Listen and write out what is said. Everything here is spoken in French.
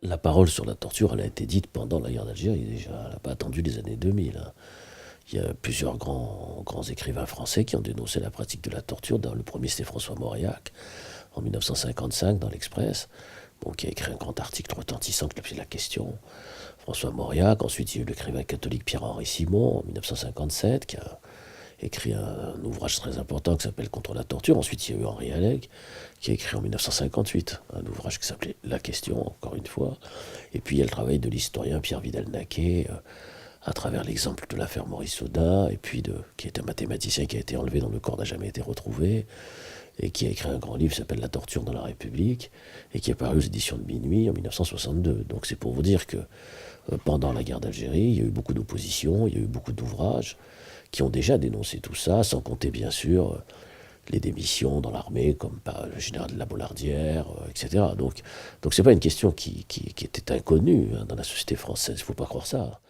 La parole sur la torture, elle a été dite pendant la guerre d'Algérie déjà, elle n'a pas attendu les années 2000, hein. Il y a plusieurs grands écrivains français qui ont dénoncé la pratique de la torture. Le premier, c'était François Mauriac, en 1955, dans l'Express, bon, qui a écrit un grand article retentissant qui s'appelait La Question. François Mauriac, ensuite il y a eu l'écrivain catholique Pierre-Henri Simon, en 1957, qui a écrit un ouvrage très important qui s'appelle Contre la torture. Ensuite, il y a eu Henri Alleg, qui a écrit en 1958 un ouvrage qui s'appelait La Question, encore une fois. Et puis, il y a le travail de l'historien Pierre Vidal-Naquet, à travers l'exemple de l'affaire Maurice Audin, et puis qui est un mathématicien qui a été enlevé dont le corps n'a jamais été retrouvé, et qui a écrit un grand livre qui s'appelle La torture dans la République, et qui est paru aux éditions de Minuit en 1962. Donc c'est pour vous dire que pendant la guerre d'Algérie, il y a eu beaucoup d'opposition, il y a eu beaucoup d'ouvrages qui ont déjà dénoncé tout ça, sans compter bien sûr les démissions dans l'armée, comme par le général de la Bollardière, etc. Donc c'est pas une question qui était inconnue, hein, dans la société française, il ne faut pas croire ça.